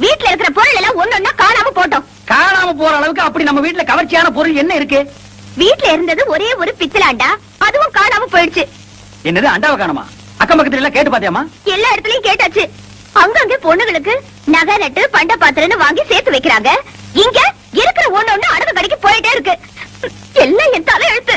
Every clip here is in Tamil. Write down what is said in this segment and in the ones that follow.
வீட்டுல இருக்கிற பொருள் எல்லாம் ஒன்னொன்னா காணாம போட்டோம். காணாம போற அளவுக்கு அப்படி நம்ம வீட்டுல கவர்ச்சியான பொருள் என்ன இருக்கு? வீட்டுல இருந்தது ஒரே ஒரு பித்தளை அண்டா, அதுவும் காணாம போயிடுச்சு. என்னது, அண்டாவை காணுமா? அக்கம் பக்கத்துல எல்லாம் கேட்டு பாத்தியாமா? எல்லா இடத்துலயும் கேட்டாச்சு. அங்கங்க பொண்ணுங்களுக்கு நகை நட்டு பண்ட பாத்திரன்னு வாங்கி சேர்த்து வைக்கிறாங்க. இங்க இருக்கிற ஒண்ணு அடகு கடைக்கு போயிட்டே இருக்கு. எல்லாம் என் தலை எழுத்து.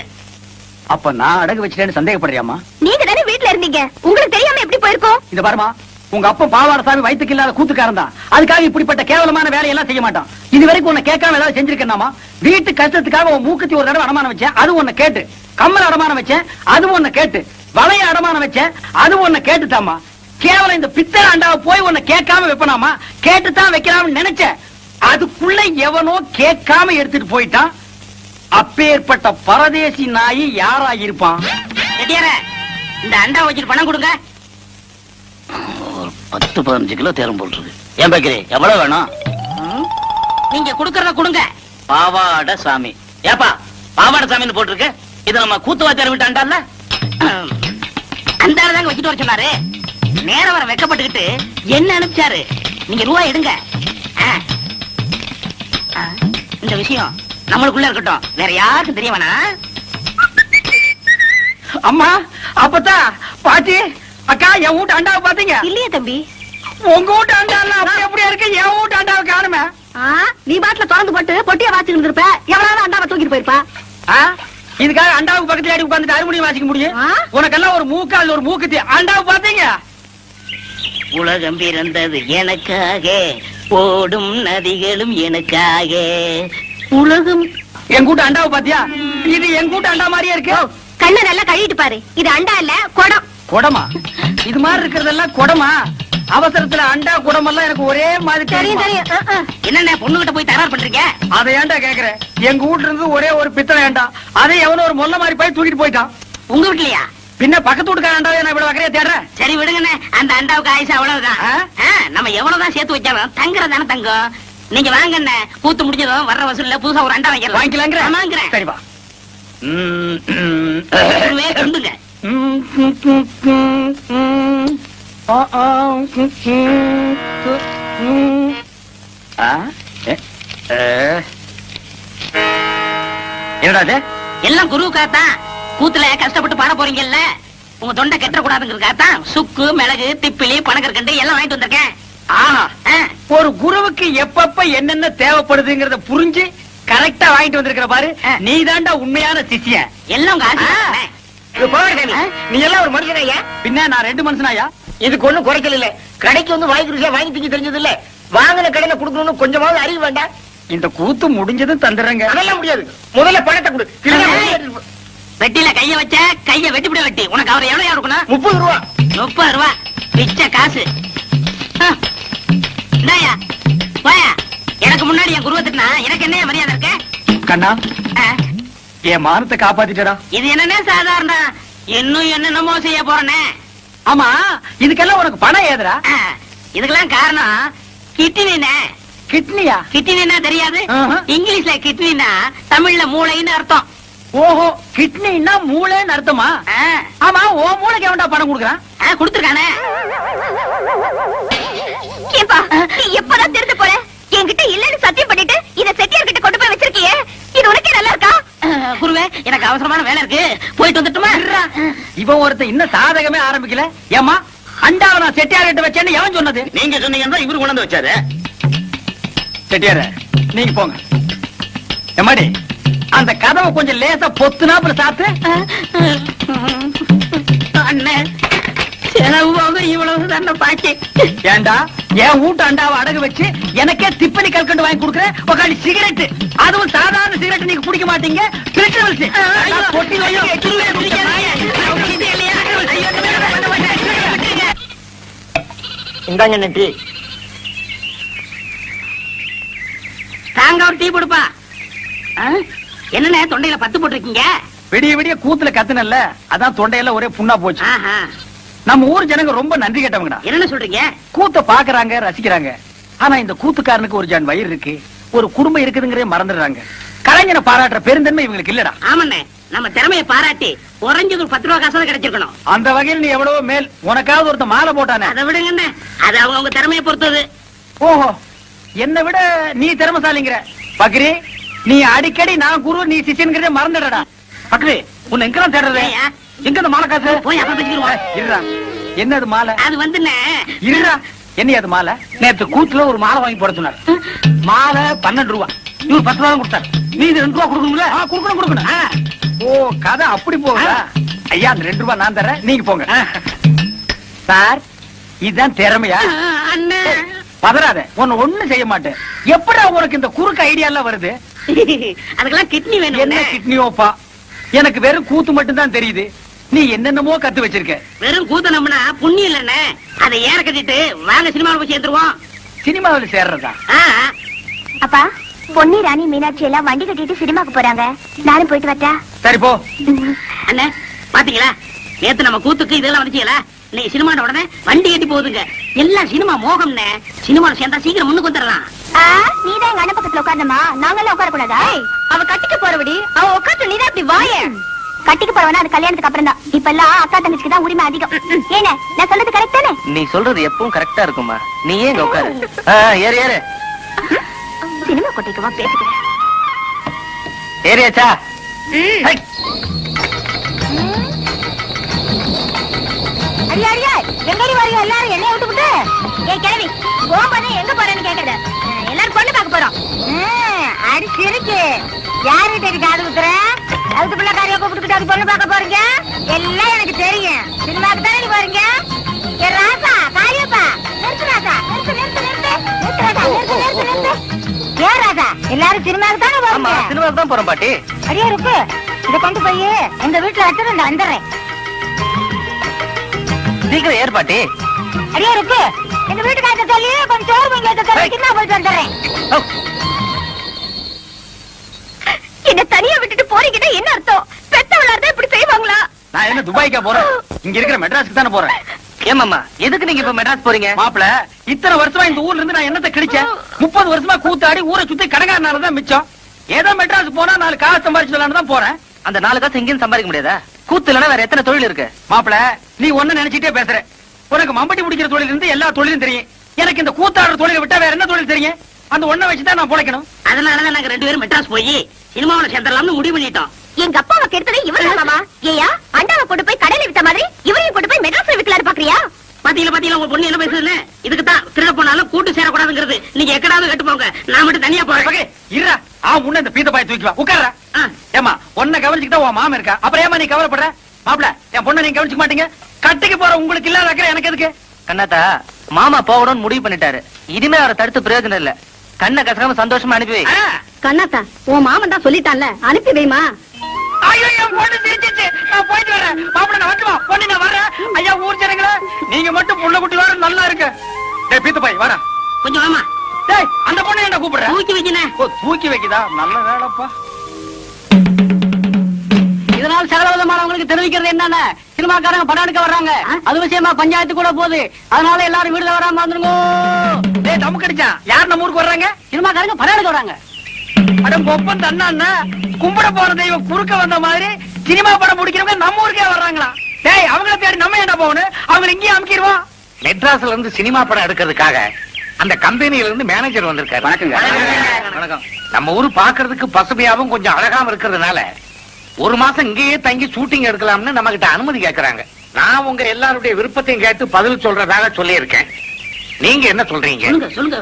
அப்ப நான் அடகு வச்சிட்டேன்னு சந்தேகப்படுறியாமா? நீங்க தானே வீட்டுல இருந்தீங்க, உங்களுக்கு தெரியாம எப்படி போயிருக்கோம்? இந்த பாருமா, உங்க அப்பா பாவாடசாமி வயிற்றுக்கு இல்லாத கூத்துக்காரன் தான். அதுக்காக இப்படிப்பட்ட கேவலமான வேலையெல்லாம் செய்ய மாட்டான். இது வரைக்கும் உன்னை கேட்காம ஏதாவது செஞ்சிருக்கேனாமா? வீட்டு கஷ்டத்துக்காக உன் மூக்குத்தி ஒரு தடவை அடமானம் வச்சேன், அது உன்னை கேட்டு. கம்மல் அடமானம் வச்சேன், அது உன்னை கேட்டு. வளைய அடமானம் வச்சேன், அது உன்னை கேட்டுட்டாமா. கேவலம் இந்த பித்தளை அண்டாவை போய் உன்னை கேட்காம வைப்பனாமா? கேட்டுத்தான் வைக்கலாம்னு நினைச்சேன். அதுக்குள்ள எவனோ கேட்காம எடுத்துட்டு போயிட்டான். அப்பேற்பட்ட பரதேசி நாயி யாரா இருப்பான்? இந்த அண்டா வச்சுட்டு பணம் கொடுங்க. 10-15 கிலோ தேரம் போட்டுருக்கு. ஏன் பேக்கரி எவ்வளவு வேணும்? நீங்க குடுக்கறத கொடுங்க. பாவாட சாமி. ஏப்பா பாவாட சாமின்னு போட்டிருக்கு. இது நம்ம கூத்துவாத்தியார் விட்டு அண்டால அந்த தாங்க வச்சுட்டு வர சொன்னாரு. நேரம் வர வெக்கப்பட்டுக்கிட்டு என்ன அனுப்பிச்சாரு. நீங்க ரூபாய் எடுங்க. இந்த விஷயம் நம்மளுக்குள்ள இருக்கட்டும், வேற யாருக்கும் தெரிய வேணாம். அம்மா, அப்பத்தா, பாட்டி, அக்கா, என் வீட்டு அண்டாவை பாத்தீங்க? இல்லையே தம்பி. உங்க வீட்டு அண்டா அப்படி அப்படியே இருக்கு, என் வீட்டு அண்டாவை காணுமே. நீ பாட்டுல திறந்து போட்டு பொட்டிய வாசிக்கிட்டு இருப்ப, எவ்வளவு அண்டாவை தூக்கிட்டு போயிருப்பா. இதுக்காக அண்டாவுக்கு பக்கத்துல ஆடி உட்கார்ந்துட்டு அறுமணியும் வாசிக்க முடியும்? உனக்கெல்லாம் ஒரு மூக்கு, அது ஒரு மூக்குத்தி. அண்டாவை பாத்தீங்க? உலகம் பிறந்தது எனக்காக, ஓடும் நதிகளும் எனக்காக. உலகம். என் கூட்ட அண்டாவை பாத்தியா? இது என் கூட்ட அண்டா மாதிரியே இருக்கு. கண்ணை நல்லா கழுவிட்டு பாரு. இது அண்டா இல்ல, குடம். குடமா? இது மாதிரி இருக்கிறதெல்லாம் குடமா? அவசரத்துல அண்டா குடம் எல்லாம் எனக்கு ஒரே மாதிரி தெரியும் தெரியும். என்ன பொண்ணுகிட்ட போய் தயார் பண்றீங்க? அதை ஏன்டா கேக்குறேன்? எங்க வீட்டுல இருந்து ஒரே ஒரு பித்தளை ஏண்டா, அதை எவனோ ஒரு மொல்ல மாதிரி போய் தூக்கிட்டு போயிட்டான். உங்க வீட்லயா? பின்ன பக்கத்து வீட்டுக்கார அண்டாவை நான் இவ்வளவு வகையா தேடுறேன். சரி விடுங்கண்ணே, அந்த அண்டாவுக்கு ஆயுசு அவ்வளவுதான். நம்ம எவ்வளவுதான் சேர்த்து வச்சாலும் தங்குறதானே தங்கம். நீங்க வாங்கண்ணே, கூத்து முடிஞ்சதும் வர்ற வசூல்ல புதுசா ஒரு அண்டா வாங்கிக்கலாங்கிறேன். சரிப்பா. சொல்லுங்க. என்னடா எல்லாம் குருவுக்காத்தான். கூத்துல கஷ்டப்பட்டு பாட போறீங்கல்ல, உங்க தொண்டை கெட்ட கூடாதுங்கிறதுக்காகத்தான் சுக்கு, மிளகு, திப்பிலி, பனகற்கண்டு எல்லாம் வாங்கிட்டு வந்திருக்கேன். ஒரு குருவுக்கு எப்பப்ப என்னென்ன தேவைப்படுதுங்கிறத புரிஞ்சு கரெக்டா வாங்கிட்டு வந்திருக்கிற பாரு. நீ தாண்டா உண்மையான சிஷ்யன். எல்லாம் உங்க ஆசை. நீ எல்லாம் ஒரு மனுஷனாயா? பின்ன நான் 2 மனுஷனாயா? இதுக்கு ஒண்ணும் குறைச்சல் இல்ல. கடைக்கு வந்து வாங்கி ருசியா வாங்கி திங்க தெரிஞ்சது இல்ல. வாங்கின கடையில குடுக்கணும்னு கொஞ்சமாவது அறிவு வேண்டாம். இந்த கூத்து முடிஞ்சதும் தந்துடுறேங்க. அதெல்லாம் முடியாது. முதல்ல பணத்தை கொடு. வெட்டில கைய வச்ச கைய வெட்டிவிட வெட்டி. உனக்கு அவர் எவ்வளவு இருக்கணும்? 30 ரூபா. 30 ரூபா பிச்சை காசு. இந்தாயா போயா. எனக்கு முன்னாடி என் குருவத்துக்குனா எனக்கு என்ன மரியாதை இருக்கு? கண்ணா, என் மானத்தை காப்பாத்திட்டடா. இது என்னன்னா சாதாரண, இன்னும் என்னென்னமோ செய்ய போறேனே. ஆமா, இதுக்கெல்லாம் உனக்கு பணம் ஏதுடா? இதுக்கெல்லாம் காரணம் கிட்னினே. கிட்னியா? கிட்னினா தெரியாது? இங்கிலீஷ்ல கிட்னினா தமிழ்ல மூளைன்னு அர்த்தம். ஓஹோ, கிட்னின்னா மூளைன்னு அர்த்தமா? ஆமா, ஓ மூளைக்கு எவன்டா பணம் கொடுக்குறான்? கொடுத்துருக்கானே. ஏப்பா, நீ எப்பதான் திருந்த போற? என்கிட்ட இல்லன்னு சத்தியம் பண்ணிட்டு இத செட்டியார் கிட்ட கொண்டு போய் வச்சிருக்கியே, இது உனக்கே நல்லா இருக்கா? குருவே, எனக்கு அவசரமான வேலை இருக்கு, போயிட்டு வந்துட்டுமா? இவன் ஒருத்தன் இன்னும் சாதகமே ஆரம்பிக்கல. ஏமா, அண்டாவை நான் செட்டியார் கிட்ட வச்சேன்னு எவன் சொன்னது? நீங்க சொன்னீங்கன்னா இவரு கொண்டு வந்து வச்சாரு. செட்டியார, நீங்க போங்க. எம்மாடி, அந்த கதவை கொஞ்சம் லேசா பொத்துனாப்புல சாத்து. அண்ணன் செலவு இவ்வளவு தானே பாக்கி. ஏண்டா, என் வீட்டு அண்டாவை அடகு வச்சு எனக்கே திப்பனி கல்கண்டு வாங்கி கொடுக்குறேன். உக்காடி சிகரெட், அதுவும் சாதாரண சிகரெட் நீங்க குடிக்க மாட்டீங்க. இந்தாங்க நெட்டி. தாங்க ஒரு டீ கொடுப்பா. என்னண்ணே தொண்டையில பத்து போட்டிருக்கீங்க? விடிய விடிய கூத்துல கத்துனல்ல, அதான் தொண்டையில ஒரே புண்ணா போச்சு. நம்ம ஊர் ஜனங்க ரொம்ப நன்றி கேட்டவங்கடா. என்ன சொல்றீங்க? கூத்த பாக்குறாங்க, ரசிக்கிறாங்க. ஆனா இந்த கூத்துக்காரனுக்கு ஒரு ஜான் வயிறு இருக்கு, ஒரு குடும்பம் இருக்குதுங்கிறே மறந்துடுறாங்க. கலைஞனை பாராட்டுற பெருந்தன்மை இவங்களுக்கு இல்லடா. ஆமாண்ணே, நம்ம திறமையை பாராட்டி குறைஞ்சது ஒரு 10 ரூபா காசு கிடைச்சிருக்கணும். அந்த வகையில் நீ எவ்வளவோ மேல். உனக்காவது ஒருத்த மாலை போட்டானே, அதை விடுங்கண்ணே, அது அவங்க திறமையை பொறுத்தது. ஓஹோ, என்னை விட நீ திறமசாலிங்கிற பக்ரி. நீ அடிக்கடி நான் குரு நீ சிஷியன்கிறதே மறந்துடடா. பக்ரி, உன்னை எங்கெல்லாம் தேடுறது? ஏய்யா? எங்க இந்த மாலை காசு? போய் அப்ப பேசிக்கிடுவோம். இருடா, என்னது மாலை? அது வந்துண்ணே, இருடா, என்ன அது மாலை? நேத்து கூத்துல ஒரு மாலை வாங்கி போட சொன்னார். மாலை 12 ரூபா, இவர் 10 ரூபா கொடுத்தார். நீ 2 ரூபா கொடுக்கணும்ல? கொடுக்கணும். ஓ, கதை அப்படி போகுதா? ஐயா, அந்த 2 ரூபா நான் தர்றேன், நீங்க போங்க. சார், இதுதான் திறமையா? அண்ணே. பதறாத, உன்னை ஒண்ணும் செய்ய மாட்டேன். எப்படா உனக்கு இந்த குறுக்கு ஐடியா எல்லாம் வருது? அதுக்கெல்லாம் கிட்னி வேணும். என்ன கிட்னியோப்பா? எனக்கு வெறும் கூத்து மட்டும் தான் தெரியுது. நீ என்னென்னமோ கத்து வச்சிருக்க. வெறும் கூத்த நம்பினா புண்ணியம் இல்லண்ணே. அதை ஏற கட்டிட்டு வாங்க சினிமாவில் போய் சேர்ந்துருவோம். சினிமாவில் சேர்றதா? அப்பா, பொன்னி, ராணி, மீனாட்சி எல்லாம் வண்டி கட்டிட்டு சினிமாக்கு போறாங்க. நானும் போயிட்டு வரட்டா? சரி போ. அண்ணே, பாத்தீங்களா, நேத்து நம்ம கூத்துக்கு இதெல்லாம் வந்துச்சீங்களா? இன்னைக்கு சினிமாட உடனே வண்டி கட்டி போகுதுங்க. எல்லாம் சினிமா மோகம்னே. சினிமாவில் சேர்ந்தா சீக்கிரம் முன்னுக்கு வந்துடலாம். நீதான் எங்க அண்ணன் பக்கத்துல உட்கார்ந்தமா, நாங்கெல்லாம் உட்கார கூடாதா? அவ கட்டிக்க போறபடி அவ உட்காந்து நீதான் இப்படி வாய. கட்டிக்க போறவனா அது கல்யாணத்துக்கு அப்புறம் தான். இப்ப எல்லாம் அக்கா தங்கச்சிக்கு தான் உரிமை அதிகம். ஏன நான் சொல்றது கரெக்ட் தானே? நீ சொல்றது எப்பவும் கரெக்டா இருக்குமா? நீ ஏன் உட்காரு. ஏறு ஏறு. சினிமா கொட்டைக்குவா பேசிக்கிறேன். ஏறியாச்சா? அடியா அடியா, எங்கடி வரீங்க எல்லாரும்? என்னைய விட்டுவிட்டு ஏய் கிழவி, போகும்போது எங்க போறேன்னு கேக்குறது. எல்லாரும் பொண்ணு பார்க்க போறோம். அடிச்சு இருக்கு. யாரு தேடி காது குத்துற? அதுக்கு பிள்ளைக்காரியா கூப்பிட்டுக்கிட்டு அது பொண்ணு பார்க்க போறீங்க? எல்லாம் எனக்கு தெரியும். சினிமாக்கு தானே போறீங்க? ஏ ராசா, காரியப்பா, நிறுத்து ராசா, நிறுத்து நிறுத்து நிறுத்து நிறுத்து ராசா, நிறுத்து நிறுத்து நிறுத்து. ஏன் ராசா, எல்லாரும் சினிமாக்கு தானே ஆமா, போறீங்க? சினிமாவுக்கு தான் போறோம் பாட்டி. அடியா இருக்கு. இதை கொண்டு போய் எங்க வீட்டுல வச்சுட்டு நான் வந்துடுறேன். சீக்கிரம் ஏறு பாட்டி. அடியா இருக்கு. எங்க வீட்டுக்காரங்க சொல்லி கொஞ்சம் சோறு வாங்கி வைக்க போயிட்டு வந்துடுறேன். என்ன தனியா விட்டுட்டு போறீங்கன்னா என்ன அர்த்தம்? பெத்தவளார்தான் இப்படி செய்வாங்களா? நான் என்ன துபாய்க்கா போறேன்? இங்க இருக்கிற மெட்ராஸ்க்கு தானே போறேன். ஏமாமா, எதுக்கு நீங்க இப்ப மெட்ராஸ் போறீங்க? மாப்பிள, இத்தனை வருஷமா இந்த ஊர்ல இருந்து நான் என்னத்தை கிழிச்சேன்? 30 வருஷமா கூத்தாடி ஊரை சுத்தி கடைக்காரனால தான் மிச்சம். ஏதோ மெட்ராஸ் போனா 4 காசு சம்பாதிச்சுடலான்னு தான் போறேன். அந்த 4 காசு எங்கேயும் சம்பாதிக்க முடியாதா? கூத்து இல்லைன்னா வேற எத்தனை தொழில் இருக்கு? மாப்பிள, நீ ஒண்ணு நினைச்சிட்டே பேசுற. உனக்கு மம்பட்டி முடிக்கிற தொழில் இருந்து எல்லா தொழிலும் தெரியும். எனக்கு இந்த கூத்தாடுற தொழிலை விட்டா வேற என்ன தொழில் தெரியும்? அந்த ஒண்ணை வச்சுதான் நான் பொழைக்கணும். அதனாலதான் நாங்க 2 பேரும் மெட்ராஸ் போய் சினிமாவில் சேர்ந்துடலாம்னு முடிவு பண்ணிட்டோம். எங்க அப்பாவை கெடுத்ததே இவரு மாமா. ஏயா, அண்டாவை கொண்டு போய் கடையில வித்த மாதிரி இவரையும் கொண்டு போய் மெட்ராஸ்ல விக்கலான்னு பாக்குறியா? பாத்தீங்களா உங்க பொண்ணு என்ன பேசுதுன்னு? இதுக்கு தான் திருட போனாலும் கூட்டு சேரக்கூடாதுங்கிறது. நீங்க எக்கடாவது கட்டு போங்க, நான் மட்டும் தனியா போறேன். இருடா, முன்ன இந்த பீத்த பாய் தூக்கி வா, உட்கார்றா. ஏமா, உன்னை கவனிச்சுக்கிட்டா உன் மாமன் இருக்கா, அப்புறம் ஏமா நீ கவலைப்படுற? மாப்பிள, என் பொண்ணை நீங்க கவனிச்சுக்க மாட்டீங்க. கட்டிக்கு போற உங்களுக்கு இல்லாத அக்கறை எனக்கு எதுக்கு? கண்ணாத்தா, மாமா போகணும்னு முடிவு பண்ணிட்டாரு. இனிமே அவரை தடுத்து பிரயோஜனம் இல்ல. கண்ணை கசகாம சந்தோஷமா அனுப்பி வை. கண்ணாத்தா, உன் மாமன் தான் சொல்லிட்டான்ல, அனுப்பி வைமா. ஐயோ, என் பொண்ணு சிரிச்சிச்சு. நான் போயிட்டு வரேன். மாப்பிள, நான் வந்துமா? பொண்ணு, நான் வரேன். ஐயா, ஊர் ஜனங்களே, நீங்க மட்டும் புள்ள குட்டி வர நல்லா இருக்கு. டேய் பீத்த பாய், வரேன். கொஞ்சம் வாமா. டேய், அந்த பொண்ணு என்ன கூப்பிடுற? தூக்கி வைக்கினே. ஓ, தூக்கி வைக்குதா? நல்ல வேலைப்பா. இதனால் சகல விதமானவங்களுக்கு தெரிவிக்கிறது என்னன்னா, சினிமாக்காரங்க படம் எடுக்க வர்றாங்க. அது விஷயமா பஞ்சாயத்து கூட போகுது. அதனால எல்லாரும் வீடுல வராம வந்துருங்க. டேய், தம்மு கடிச்சா, யார் நம்ம ஊருக்கு வர்றாங்க? சினிமாக்காரங்க படம் எடுக்க வராங்க. அடம் பொப்பன் தண்ணா கும்பிட போற தெய்வம் குறுக்க வந்த மாதிரி சினிமா படம் முடிக்கிறவங்க நம்ம ஊருக்கே வர்றாங்களா? டேய், அவங்கள தேடி நம்ம என்ன போகணும்? அவங்க இங்கேயே அமுக்கிடுவோம். மெட்ராஸ்ல இருந்து சினிமா படம் எடுக்கிறதுக்காக அந்த கம்பெனியில இருந்து மேனேஜர் வந்திருக்காரு. வணக்கங்க. வணக்கம். நம்ம ஊரு பாக்குறதுக்கு பசுமையாவும் கொஞ்சம் அழகாவும் இருக்கிறதுனால 1 மாசம் இங்கேயே தங்கி ஷூட்டிங் எடுக்கலாம்னு நம்ம கிட்ட அனுமதி கேக்குறாங்க. நான் உங்க எல்லாருடைய விருப்பத்தையும் கேட்டு பதில் சொல்றதாக சொல்லி இருக்கேன். நீங்க என்ன சொல்றீங்க? சொல்லுங்க சொல்லுங்க.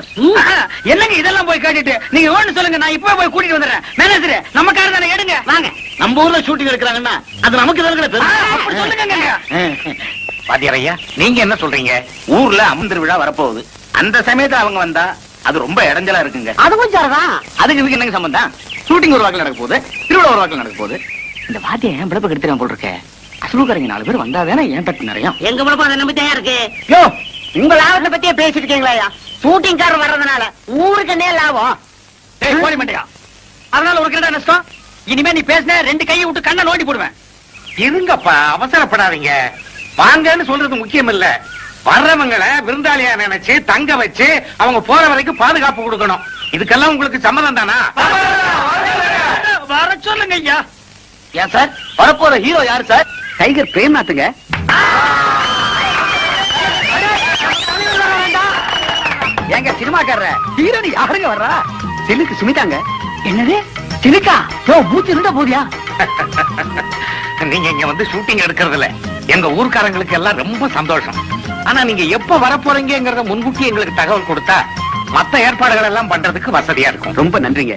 என்னங்க இதெல்லாம் போய் கேட்டுட்டு நீங்க ஒண்ணு சொல்லுங்க, நான் இப்பவே போய் கூட்டிட்டு வந்துடுறேன். மேனேஜர், நம்ம கார் தானே, எடுங்க. வாங்க. நம்ம ஊர்ல ஷூட்டிங் எடுக்கிறாங்கன்னா அது நமக்கு அப்படி சொல்லுங்க. பாத்தியாரையா, நீங்க என்ன சொல்றீங்க? ஊர்ல அம்மன் விழா வரப்போகுது. அந்த சமயத்துல அவங்க வந்தா அது ரொம்ப இடைஞ்சலா இருக்குங்க. அதுவும் சரிதான். அதுக்கு இதுக்கு என்னங்க சம்பந்தம்? ஷூட்டிங் ஒரு வாக்கில் நடக்க போகுது, திருவிழா ஒரு வாக்கில் நடக்க போகுது. இந்த வாத்திய ஏன் பிழப்பு கெடுத்துறான் போல் இருக்க. அசுலுக்காரங்க 4 பேர் வந்தாதானே ஏன் தட்டு நிறைய. எங்க முழப்பம் அதை நம்பி தயாரா இருக்கு. யோ, உங்க லாபத்தை பத்தியே பேசிட்டு இருக்கீங்களா? ஷூட்டிங் காரர் வர்றதுனால ஊருக்கு என்ன லாபம்? டேய், போடி மாட்டியா? அதனால ஒரு கிரேடா நஷ்டம். இனிமே நீ பேசின 2 கையை விட்டு கண்ணை நோண்டி போடுவேன். இருங்கப்பா, அவசரப்படாதீங்க. வாங்கன்னு சொல்றது முக்கியம் இல்ல. வர்றவங்களை விருந்தாளியா நினைச்சு தங்க வச்சு அவங்க போற வரைக்கும் பாதுகாப்பு கொடுக்கணும். இதுக்கெல்லாம் உங்களுக்கு சம்மதம் தானா? வர சொல்லுங்க ஐயா. ஏன் சார், வரப்போற ஹீரோ யாரு சார்? டைகர் பிரேம்நாத்துங்க. ஏங்க சினிமாக்காரர ஹீரோனி யாருங்க வர்றா? சிலுக்கு சுமிதாங்க. என்னது சிலுக்கா? யோ மூச்சு இருந்தா போதியா? நீங்க இங்க வந்து ஷூட்டிங் எடுக்கிறதுல எங்க ஊர்க்காரங்களுக்கு எல்லாம் ரொம்ப சந்தோஷம். ஆனா நீங்க எப்ப வரப்போறீங்கிறத முன்கூட்டி எங்களுக்கு தகவல் கொடுத்தா மத்த ஏற்பாடுகள் எல்லாம் பண்றதுக்கு வசதியா இருக்கும். ரொம்ப நன்றிங்க.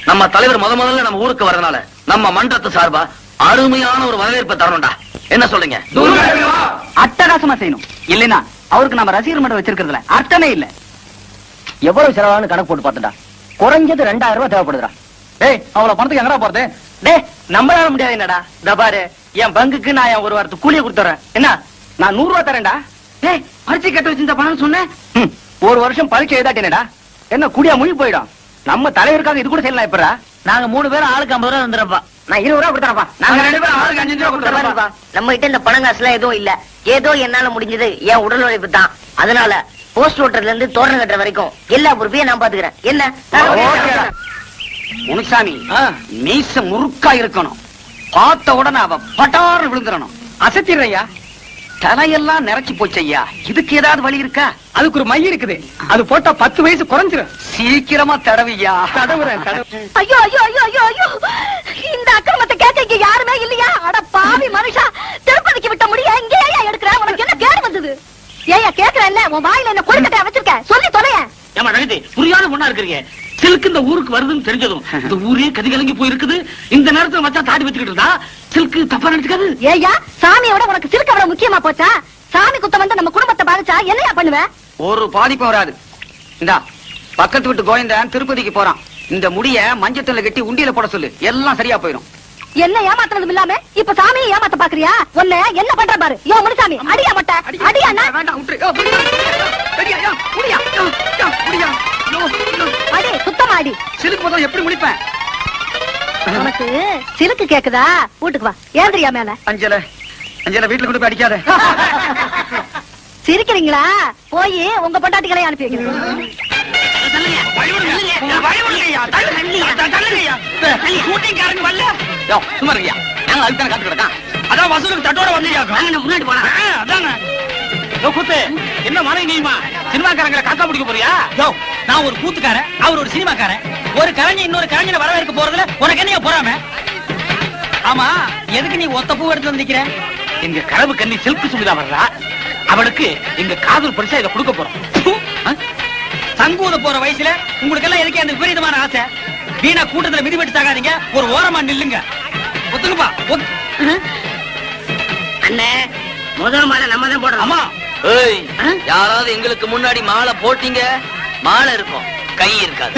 நம்ம தலைவர் முதல்ல நம்ம ஊருக்கு வரதுனால நம்ம மன்றத்து சார்பா அருமையான ஒரு வரவேற்பை தரணும்டா. என்ன சொல்றீங்க? அட்டகாசமா செய்யணும். இல்லைன்னா அவருக்கு நம்ம ரசிகர் மன்றம் வச்சிருக்கிறதுல அர்த்தமே இல்ல. எவ்வளவு செலவானு கணக்கு போட்டு பார்த்துடா. குறைஞ்சது 2000 ரூபாய் தேவைப்படுதுடா. டேய் அவ்வளவு பணத்துக்கு எங்கடா போறது? டேய் நம்மளால முடியாது. என்னடா இந்த பாரு, என் பங்குக்கு நான் என் ஒரு வாரத்துக்கு கூலியை கொடுத்துறேன். என்ன நான் 100 ரூபாய் தரேன்டா. டேய் பரீட்சை கட்ட வச்சிருந்த பணம் சொன்னேன். ஒரு வருஷம் பரீட்சை எழுதாட்டேனடா. என்ன கூடியா முழி போயிடும். நம்ம தலைவருக்காக இது கூட செய்யலாம். எப்படா நாங்க 3 பேரும் ஆளுக்கு 50 ரூபா வந்துடுறப்பா. நான் 20 ரூபா கொடுத்துறப்பா. நாங்க 2 பேரும் ஆளுக்கு 5 ரூபாய் கொடுத்துறோம். நம்ம கிட்ட இந்த பணம் காசுலாம் எதுவும் இல்ல. ஏதோ என்னால முடிஞ்சது என் உடல் உழைப்பு தான். அதனால போஸ்ட் ஓட்டர்ல இருந்து தோரணம் கட்டுற வரைக்கும் எல்லா பொறுப்பையும் நான் பாத்துக்கிறேன். என்ன முனுசாமி மீச முறுக்கா இருக்கணும். பார்த்த உடனே அவ பட்டாறு விழுந்துடணும். அசத்திரையா தலையெல்லாம் நிறைச்சு போச்சையா. இதுக்கு ஏதாவது வழி இருக்கா? அதுக்கு ஒரு மை இருக்குது. அது போட்டா 10 வயசு குறைஞ்சிரும். சீக்கிரமா தடவியா. தடவுறேன். ஐயோ ஐயோ ஐயோ ஐயோ ஐயோ, இந்த அக்கிரமத்தை கேட்க இங்க யாருமே இல்லையா? அட பாவி மனுஷா, திருப்பதிக்கு விட்ட முடிய இங்கே ஏன் எடுக்கிற? உனக்கு என்ன கேடு வந்தது? ஏயா கேக்குறல்ல, உன் வாயில என்ன கொழுக்கட்டையா வச்சிருக்க? சொல்லி தொலைய. ஏமா நகதி புரியாத பொண்ணா இருக்கிறீங்க. சில்க் இந்த ஊருக்கு வருதுன்னு தெரிஞ்சதும் இந்த ஊரே கதிகலங்கி போயிருக்குது. இந்த நேரத்துல மச்சா தாடி வச்சுக்கிட்டு இருந்தா சில்க் தப்பா நினைச்சுக்காது. ஏயா சாமியோட உனக்கு சிறுக்க அவ்வளவு முக்கியமா போச்சா? சாமி குத்தம் வந்து நம்ம குடும்பத்தை பாதிச்சா என்னையா பண்ணுவ? ஒரு பாதிப்பும் வராது. இந்தா பக்கத்து வீட்டு கோயந்தன் திருப்பதிக்கு போறான். இந்த முடிய மஞ்சத்துல கட்டி உண்டியில போட சொல்லு. எல்லாம் சரியா போயிடும். என்ன ஏமாத்துறதும் இல்லாம இப்ப சாமியை ஏமாத்த பாக்குறியா? உன்னை என்ன பண்ற பாரு. யோ முனுசாமி, அடியா மட்ட அடியா. வேண்டாம் விட்டுரு. சரியா? யா, முடியா. யா, முடியா. யோ, யோ. அடி சுத்தமா அடி. சிலுக்கு முதல்ல எப்படி முடிப்பேன்? உனக்கு சிலுக்கு கேக்குதா? வீட்டுக்கு வா. ஏந்திரியா மேல. அஞ்சல வீட்டுல கொண்டு போய் அடிக்காத. சிரிக்கிறீங்களா? போய் உங்க பொண்டாட்டிகளை அனுப்பி வைக்கிறேன். சும்மா இருக்கியா? நாங்க அதுக்கு காத்து கிடக்கா. அதான் வசூலுக்கு தட்டோட வந்து முன்னாடி போனா அதாங்க. கூத்து என்ன மனை நீமா சினிமாக்காரங்களை காக்கா பிடிக்க போறியா? நான் ஒரு கூத்துக்காரன், அவர் ஒரு சினிமாக்காரன். ஒரு கலைஞர் இன்னொரு கலைஞரை வரவேற்க போறதுல உனக்கு என்ன போறாம? ஆமா, எதுக்கு நீ ஒத்த பூ எடுத்து வந்து நிக்கிற? எங்க கனவு கண்ணி சில்க் சுமிதா வர்றா. அவளுக்கு எங்க காதல் பரிசா இதை கொடுக்க போறோம். சங்கூத போற வயசுல உங்களுக்கு எல்லாம் எதுக்கு அந்த விபரீதமான ஆசை? வீணா கூட்டத்துல மிதிபட்டு சாகாதீங்க. ஒரு ஓரமா நில்லுங்க. ஒத்துக்குப்பா. அண்ணே, முதல் மாலை நம்ம தான் போடுறோம். ஆமா. ஏய், யாராவது எங்களுக்கு முன்னாடி மாலை போட்டீங்க, மாலை இருக்கும், கை இருக்காது.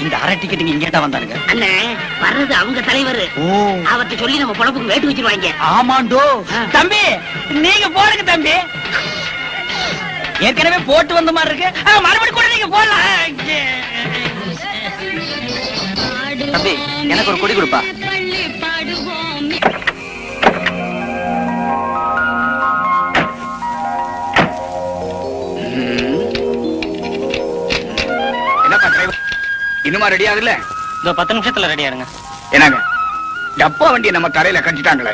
இந்த அரை டிக்கெட் இங்கேட்டா வந்தானுங்க. அண்ணே, வர்றது அவங்க தலைவர். அவர்கிட்ட சொல்லி நம்ம பொழப்புக்கு வேட்டு வச்சிருவாங்க. ஆமாண்டோ. தம்பி நீங்க போடுங்க தம்பி. ஏற்கனவே போட்டு வந்த மாதிரி இருக்கு. மறுபடியும் கூட நீங்க போடலாம். தம்பி எனக்கு ஒரு கொடி கொடுப்பா. என்னப்பா டிரைவர், இன்னுமா ரெடி ஆகல? இந்த 10 நிமிஷத்துல ரெடி ஆருங்க. என்னங்க டப்பா வண்டியை நம்ம தரையில கஞ்சிட்டாங்களே.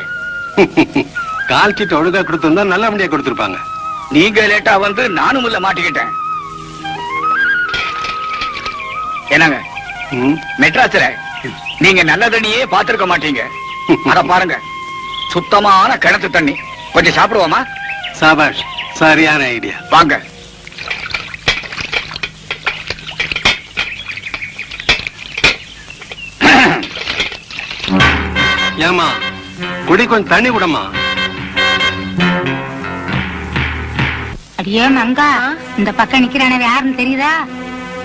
கால் சீட்டு ஒழுங்கா கொடுத்திருந்தா நல்ல வண்டியா கொடுத்திருப்பாங்க. நீங்க லேட்டா வந்து நானும் உள்ள மாட்டிக்கிட்டேன். என்னங்க மெட்ராஸ்ல நீங்க நல்ல தண்ணியே பாத்திருக்க மாட்டீங்க. அத பாருங்க, சுத்தமான கிணத்து தண்ணி. கொஞ்சம் சாப்பிடுவோமா? சாபாஷ், சரியான ஐடியா. வாங்க. ஏமா குடி கொஞ்சம் தண்ணி விடமா. அடியே மங்கா, இந்த பக்கம் நிக்கிறானவே யாருன்னு தெரியுதா?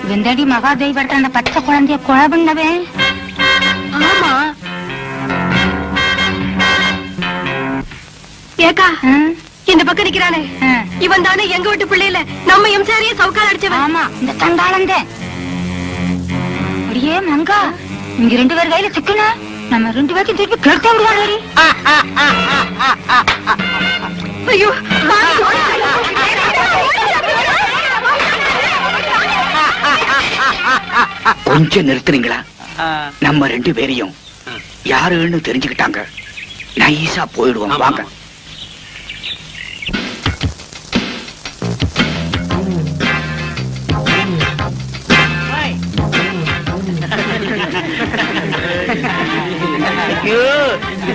வெந்தடி மகாதேவி படத்துல அந்த பச்சை குழந்தைய கொலை பண்ணவே. ஆமா. ஏக்கா, இந்த பக்கம் நிக்கிறானே இவன் தானே எங்க வீட்டு பிள்ளையில நம்ம எம்சாரியே சவுக்கால் அடிச்சவன். ஆமா, இந்த தண்டாளந்தே. அடியே மங்கா, இங்க 2 பேர் கையில சிக்கன நம்ம 2 பேருக்கு திருப்பி கெடுத்த விடுவாங்க. ஐயோ, கொஞ்சம் நிறுத்துறீங்களா? நம்ம 2 பேரையும் யாருன்னு தெரிஞ்சுக்கிட்டாங்க. நைஸா போயிடுவோம். வாங்க.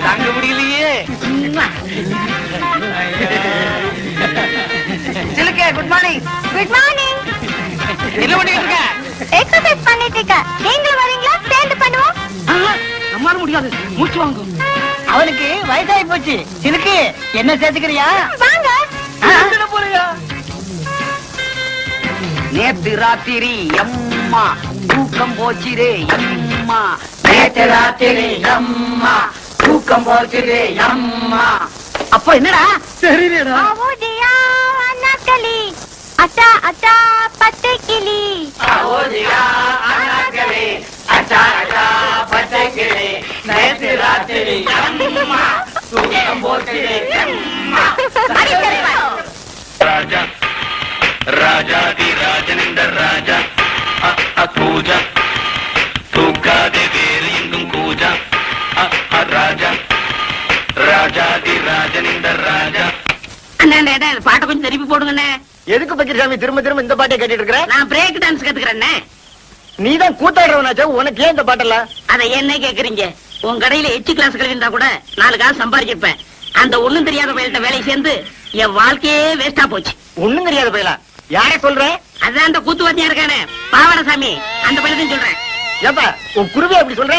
தாங்க முடியலையே. சிலுக்கு குட் மார்னிங். Good morning. என்ன பண்ணிட்டு இருக்க? எக்ஸர்சைஸ் பண்ணிட்டு இருக்க. நீங்களும் வரீங்களா? சேர்ந்து பண்ணுவோம். நம்மால முடியாது, மூச்சு வாங்கும். அவனுக்கு வயசாகி போச்சு. சிலுக்கு என்ன சேர்த்துக்கிறியா? வாங்க. போறியா? நேத்து ராத்திரி அம்மா தூக்கம் போச்சுரே அம்மா. நேத்து ராத்திரி அம்மா தூக்கம் போச்சுரே அம்மா. அப்போ என்னடா? சரிடா. ஆவோதியா அண்ணாக்களி. அட்டா அட்டா பட்டு கிளி. ஆவோதியா அண்ணாக்களே, அட்டா அட்டா பச்சை கிளி. நேத்து ராத்திரி அம்மா தூக்கம் போச்சுரே அம்மா. அடி சரிப்பா. ராஜா ராஜாதி ராஜனிந்த ராஜா கூஜா தூக்காதே வேறு எங்கும் கூஜா ராஜா ராஜாதி ராஜனிந்த ராஜா. அண்ணே பாட்டை கொஞ்சம் திருப்பி போடுங்கண்ணே. எதுக்கு பக்கிரசாமி திரும்ப திரும்ப இந்த பாட்டை கேட்டுட்டு இருக்கிற? நான் பிரேக் டான்ஸ் கத்துக்கிறேன்னே. நீதான் கூத்தாடுறவனாச்சா, உனக்கு ஏன் இந்த பாட்டெல்லாம்? அதை என்ன கேக்குறீங்க? உன் கடையில எச்சு கிளாஸ் கழிந்தா கூட 4 காசு சம்பாதிச்சிருப்பேன். அந்த ஒண்ணும் தெரியாத பையன்ட்ட வேலை சேர்ந்து என் வாழ்க்கையே வேஸ்டா போச்சு. ஒண்ணும் தெரியாத பையலா? யாரை சொல்ற? அதான் அந்த கூத்துவாத்தியா இருக்கானே பாவடசாமி, அந்த பையன் சொல்றேன். ஏப்பா உன் குருவே அப்படி சொல்ற?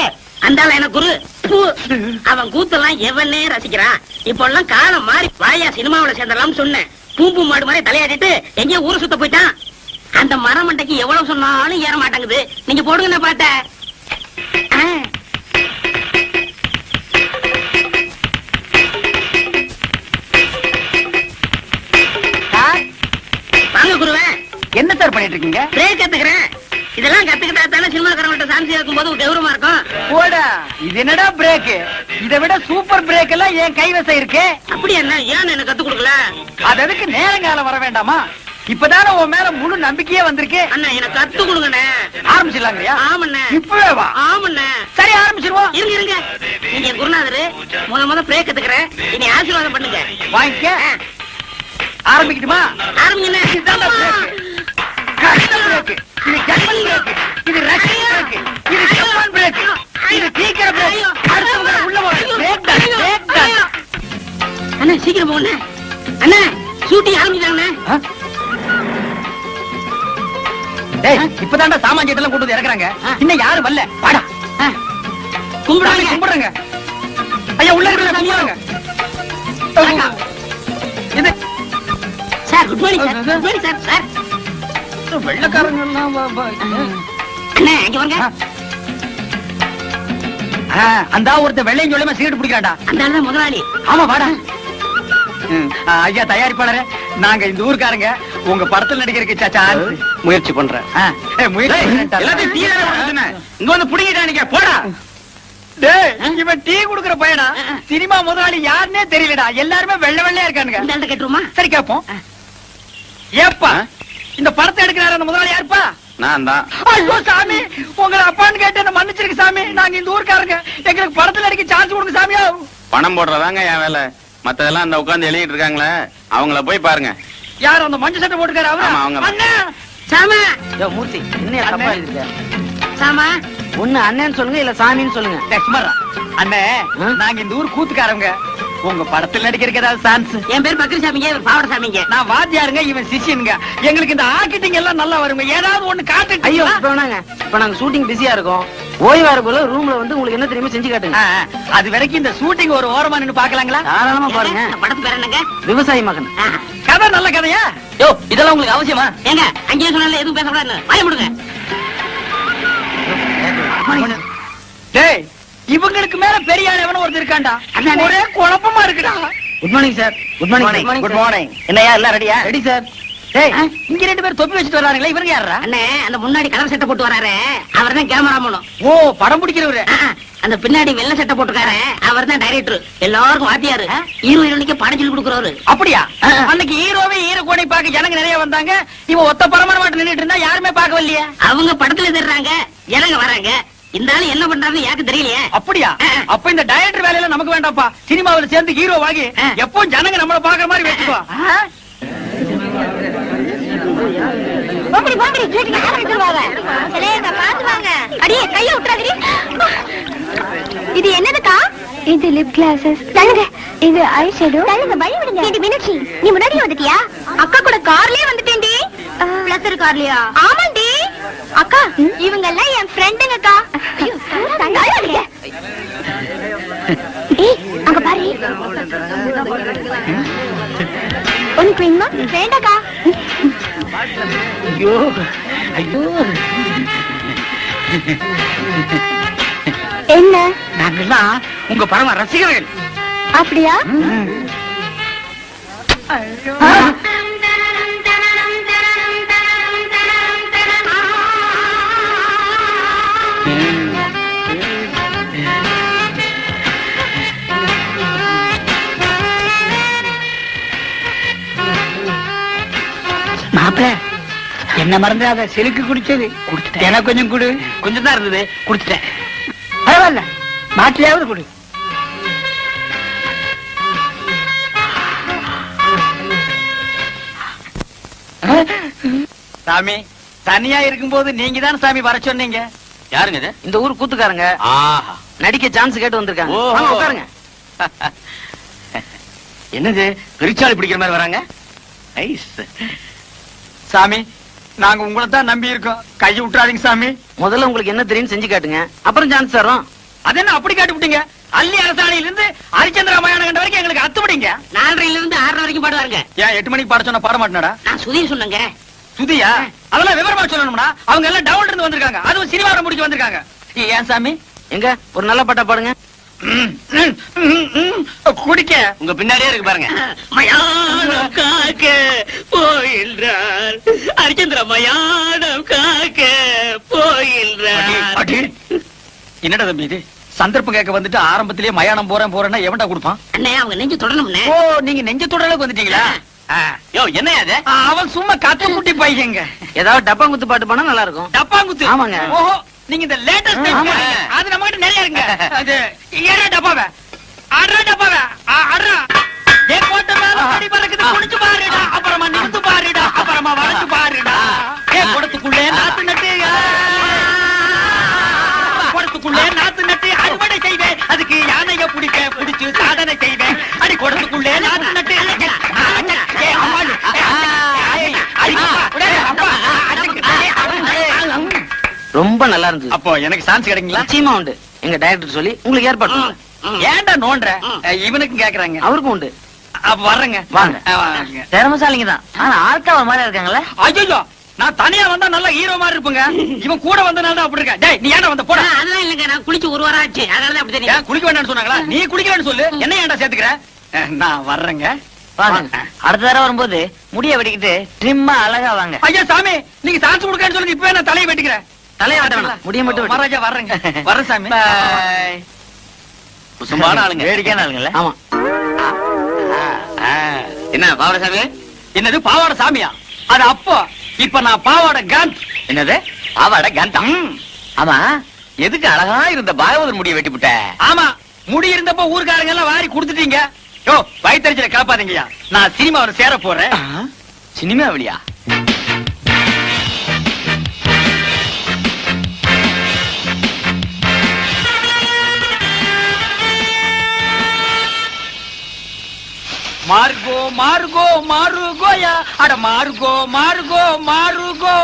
அந்த ஆளு எனக்கு குரு. ப்பு. அவன் கூத்தெல்லாம் எவனே ரசிக்கிறான். இப்ப எல்லாம் காலம் மாறி வாயா சினிமாவுல சேர்ந்தலாம் சொன்னேன். பூம்பு மாடு மாதிரி தலையாடிட்டு எங்கேயோ ஊரை சுத்த போயிட்டான். அந்த மரமண்டைக்கு எவ்வளவு சொன்னாலும் ஏற மாட்டேங்குது. நீங்க போடுங்க பாட்ட. வாங்க குருவே. என்ன சார் பண்ணிட்டு இருக்கீங்க? பிரேக் கத்துக்கிறேன். இதெல்லாம் கத்துக்கிட்டா தானே சினிமாக்காரங்கள்ட்ட சான்ஸ் இருக்கும் போது கௌரவமா இருக்கும். போடா, இது என்னடா பிரேக்? இதை விட சூப்பர் பிரேக் எல்லாம் என் கைவசம் இருக்கு. அப்படி என்ன ஏன் எனக்கு கத்து கொடுக்கல? அது அதுக்கு நேரங்காலம் வர வேண்டாமா? இப்பதானே உன் மேல முழு நம்பிக்கையே வந்திருக்கு. அண்ணா எனக்கு கத்து கொடுங்கண்ணே. ஆரம்பிச்சிடலாங்கய்யா? ஆமண்ணே. இப்பவே வா. ஆமண்ணே. சரி, ஆரம்பிச்சிருவோம். இருங்க நீங்க என் குருநாதரு. முத பிரேக் கத்துக்கிறேன். இனி ஆசீர்வாதம் பண்ணுங்க. வாங்கிக்க. ஆரம்பிக்கட்டுமா? ஆரம்பிங்கண்ணே. இதான்டா பிரேக். கஷ்ட பிரேக். இது ஜெர்மன் பிரேக். இது ரஷ்யன் பிரேக். இது ஜப்பான் பிரேக். இது சீக்கிர பிரேக். அடுத்தவங்க உள்ள வர பிரேக் தான். பிரேக் தான். அண்ணா சீக்கிரம் போங்க அண்ணா. ஷூட்டிங் ஆரம்பிச்சாங்கண்ணே. டேய், இப்பதான்டா சாமான்யத்தெல்லாம் கொண்டு வந்து இறக்குறாங்க. இன்னும் யாரும் வரல. வாடா. கும்பிடுங்க. கும்பிடுங்க. ஐயா உள்ள இருக்கிற கும்பிடுங்க. இது sir good morning sir. Good morning sir. Sir வெள்ளக்காரங்க எல்லாம் அண்ணா இங்க வாங்க. அந்த ஒருத்த வெள்ளையும் சொல்லுமா சிகரெட் பிடிக்கிறாடா. அந்த ஆளு தான் முதலாளி. ஆமா வாடா. ஐயா தயாரிப்பாளரே, நாங்க இந்த ஊருக்காரங்க உங்க படத்துல நடிக்கிறதுக்கு சாச்சா முயற்சி பண்றேன். எல்லாத்தையும் டீ இங்க வந்து புடிங்கிட்டானுங்க. போடா. டேய், இவன் டீ குடுக்குற பையனா? சினிமா முதலாளி யாருன்னே தெரியலடா. எல்லாருமே வெள்ளை வெள்ளையா இருக்கானுங்க. இந்த ஆள்கிட்ட கேட்டுருமா? சரி கேப்போம். ஏப்பா இந்த படத்தை எடுக்கிறாரு அந்த முதலாளி யாருப்பா? நான் தான். ஐயோ சாமி, உங்களை அப்பான்னு கேட்டு என்ன மன்னிச்சிருக்கு சாமி. நாங்க இந்த ஊருக்காரங்க, எங்களுக்கு படத்துல நடிக்க சான்ஸ் கொடுங்க சாமியா. பணம் போடுறதாங்க என் வேலை. மத்ததெல்லாம் அந்த உட்கார்ந்து எழுதிட்டு இருக்காங்களே, அவங்கள போய் பாருங்க. யார் அந்த மஞ்சள் சட்டை போட்டுக்காரு? ஆமா, அவங்க தான். அண்ணா சாமா. மூர்த்தி என்ன தப்பா இருக்கு? சாமா ஒண்ணு அண்ணன் சொல்லுங்க, இல்ல சாமின்னு சொல்லுங்க. லட்சுமரா அண்ணே, நாங்க இந்த ஊர் கூத்துக்காரங்க. உங்க படத்துல நடிக்கிறதுக்கு ஏதாவது சான்ஸ்? என் பேர் பக்ரி சாமிங்க, இவர் பாவட சாமிங்க. நான் வாத்தியாருங்க, இவன் சிஷியனுங்க. எங்களுக்கு இந்த ஆர்கிட்டிங் எல்லாம் நல்லா வருங்க. ஏதாவது ஒண்ணு காட்டு. ஐயோ இப்ப வேணாங்க. இப்ப நாங்க ஷூட்டிங் பிஸியா இருக்கோம். ஓய்வா இருக்குள்ள ரூம்ல வந்து உங்களுக்கு என்ன தெரியுமா செஞ்சு காட்டுங்க. அது வரைக்கும் இந்த ஷூட்டிங் ஒரு ஓரமா நின்னு பாக்கலாங்களா? தாராளமா பாருங்க. இந்த படத்து பேர் என்னங்க? விவசாயி மகன். கதை நல்ல கதையா? யோ இதெல்லாம் உங்களுக்கு அவசியமா? ஏங்க அங்கேயே சொன்னால எதுவும் பேசக்கூடாது. வாய முடுங்க. டேய், இவங்களுக்கு மேல பெரிய ஆளவன ஒருத்தர் இருக்கான்டா. ஒரே குழப்பமா இருக்குடா. Good morning sir. Good morning. Good morning. என்னையா எல்லாம் ரெடியா? Ready sir. டேய், இங்க 2 பேர் தொப்பி வச்சிட்டு வராங்களே, இவங்க யாரா? அண்ணே அந்த முன்னாடி கலர் சட்டை போட்டு வராரு, அவர்தான் கேமராமேன். ஓ, படம் பிடிக்கிறவரு. அந்த பின்னாடி வெள்ளை சட்டை போட்டுக்காரு, அவர்தான் டைரக்டர். எல்லாருக்கும் வாத்தியாரு. ஹீரோ ஹீரோனிக்கு படம் சொல்லி கொடுக்குறவரு. அப்படியா? அன்னைக்கு ஹீரோவே ஹீரோ கோணை பார்க்க ஜனங்க நிறைய வந்தாங்க. இவன் ஒத்த பரமான மாட்டு நின்னுட்டு இருந்தா யாருமே பார்க்க வரலையே. அவங்க படத்துல தெரிறாங்க, ஜனங்க வராங்க. இந்த ஆளு என்ன பண்றாருன்னு எனக்கு தெரியலையே. அப்படியா? அப்ப இந்த டைரக்டர் வேலையில நமக்கு வேண்டாம்ப்பா. சினிமாவுல சேர்ந்து ஹீரோ வாங்கி எப்பவும் ஜனங்க நம்மள பாக்குற மாதிரி வச்சுக்கோ. போங்கடி போங்கடி, ஷூட்டிங் ஆரம்பிச்சிருவாங்க. சரிங்க, பாத்து வாங்க. அடியே கைய விட்டுறாதீ. இது என்னதுக்கா? இது லிப் கிளாஸஸ் தள்ளுங்க. இது ஐ ஷேடோ தள்ளுங்க. வழி விடுங்க. இது மீனாட்சி, நீ முன்னாடி வந்துட்டியா? அக்கா கூட கார்லயே வந்துட்டேன்டி. பிளஸர் கார்லயா? ஆமாண்டி. அக்கா, இவங்க எல்லாம் என் ஃப்ரெண்டுங்க அக்கா. ஐயோ, தள்ளுங்க. ஏய், அங்க பாரு. ஒன் குயின்மா வேண்டாக்கா. ஐயோ ஐயோ, என்ன நாங்கெல்லாம் உங்க பரம ரசிகர்கள். அப்படியா? மாப்பிள, என்ன மறந்துடாத. செலுக்கு குடிச்சது எனக்கு கொஞ்சம் கொடு. கொஞ்சம் தான் இருந்தது, குடிச்சிட்டேன். பரவாயில்ல, மாட்டிலையாவது கொடு. சாமி, தனியா இருக்கும்போது நீங்க தான் சாமி வர சொன்னீங்க. யாருங்க இது? இந்த ஊர் கூத்துக்காரங்க ஆஹா, நடிக்க சான்ஸ் கேட்டு வந்திருக்காங்க. ஓஹோ. வாங்க, உட்காருங்க. என்னது பெருச்சாளி பிடிக்கிற மாதிரி வராங்க? ஐஸ். சாமி, நாங்க உங்களை தான் நம்பி இருக்கோம். கையை விட்டுறாதீங்க சாமி. முதல்ல உங்களுக்கு என்ன தெரியும் செஞ்சு காட்டுங்க, அப்புறம் சான்ஸ் தரோம். அது என்ன அப்படி காட்டி விட்டீங்க? அள்ளி அரசாணையில இருந்து ஹரிச்சந்திர ராமாயண கண்ட வரைக்கும் எங்களுக்கு அத்துப்படிங்க. 4:30 இருந்து 6:30 வரைக்கும் பாடுவாருங்க. ஏன் 8 மணிக்கு பாட சொன்ன பாட மாட்டேனடா? நான் சுதீர் சொன்னேங்க. சுதியா? அதெல்லாம் விவரமா சொல்லணும்னா அவங்க எல்லாம் டவுன்ல இருந்து வந்திருக்காங்க. அதுவும் சினிமாவை முடிச்சு வந்திருக்காங்க. ஏன் சாமி? எங்க ஒரு நல்ல பாட்டா பாடுங்க. குடிக்க உங்க பின்னாடியே இருக்கு பாருங்க. மயானம் காக்க போயின்றார் ஹரிச்சந்திர, மயானம் காக்க போயின்றார். அடி. என்னடா தம்பி இது? சந்தர்ப்பம் கேட்க வந்துட்டு ஆரம்பத்திலேயே மயானம் போறேன்னா எவன்டா கொடுப்பான்? அண்ணே, அவங்க நெஞ்சு தொடணும்னே. ஓ, நீங்க நெஞ்ச தொடலுக்கு வந்துட்டீங்களா? யோ, என்ன அது? அவன் சும்மா கத்து முட்டி பையங்க. ஏதாவது டப்பா குத்து பாட்டு பாடினா நல்லா இருக்கும். டப்பாங்குத்து? ஆமாங்க. ஓஹோ, நீங்க இந்த லேட்டஸ்ட் ஆமா. அது நம்ம கிட்ட நிறைய இருக்கு. அது ஏறா டப்பாவே, ஆடுறா டப்பாவே, ஆடுறா. ஏ கோட்டை மேல படி பறக்குது, குடிச்சு பாருடா, அப்புறமா நிறுத்து பாருடா, அப்புறமா வளைச்சு பாருடா. ஏ குடத்துக்குள்ளே நாத்து நட்டு, குடத்துக்குள்ளே நாத்து நட்டு அறுவடை செய்வேன். அதுக்கு யானைய பிடிச்சு சாதனை செய்வேன். அடி குடத்துக்குள்ளே நாத்து நட்டு. ஏ அம்மாளு, ரொம்ப நல்லா இருந்தது. அப்போ எனக்கு சான்ஸ் கிடைக்குங்களா? நிச்சயமா உண்டு. எங்க டைரக்டர் சொல்லி உங்களுக்கு ஏற்பாடு பண்ணுங்க. ஏன்டா நோன்ற? இவனுக்கும் கேக்குறாங்க. அவருக்கும் உண்டு. அப்ப வர்றேங்க. வாங்க. வாங்க. திறமசாலிங்க தான், ஆனா ஆள்கா ஒரு மாதிரி இருக்காங்களே. ஐயோ, நான் தனியா வந்தா நல்ல ஹீரோ மாதிரி இருப்பேங்க. இவன் கூட வந்தனால தான் அப்படி இருக்க. டேய், நீ ஏன்டா வந்த? போடா. அதெல்லாம் இல்லைங்க, நான் குளிச்சு 1 வாரம் ஆச்சு, அதனால அப்படி தெரியும். ஏன் குளிக்க வேண்டாம்னு சொன்னாங்களா? நீ குளிக்கலன்னு சொல்லு. என்ன ஏன்டா சேர்த்துக்கிற? நான் வர்றேங்க. வாங்க. அடுத்த தடவை வரும்போது முடிய வெட்டிக்கிட்டு ட்ரிம்மா அழகா வாங்க. ஐயா சாமி, நீங்க சான்ஸ் கொடுக்கன்னு சொல்லுங்க. இப்பவே நான் தலையை வெட்டிக்கிறேன். தலையை வெட்ட வேணாம், முடிய மட்டும் வெட்டு. மகாராஜா வர்றேங்க. வர்றேன் சாமி. Bye. குசும்பான ஆளுங்க. வேடிக்கையான ஆளுங்கல்ல? ஆமா. என்ன பாவடசாமி? என்னது பாவாட சாமியா? அது அப்போ. இப்ப நான் பாவாட காந்த். என்னது பாவாடை கந்தா? ஆமா, எதுக்கு அழகா இருந்த பாகவதர் முடிய வெட்டி விட்ட? ஆமா, முடி இருந்தப்ப ஊர்க்காரங்க எல்லாம் வாரி கொடுத்துட்டீங்க. யோ, வயித்தறிச்சல கிளப்பாதீங்கயா. நான் சினிமாவில் சேர போறேன். சினிமா வழியா? மார்கோ மார்கோ மாருகோயா, அட மார்கோ மார்கோ மாருகோ.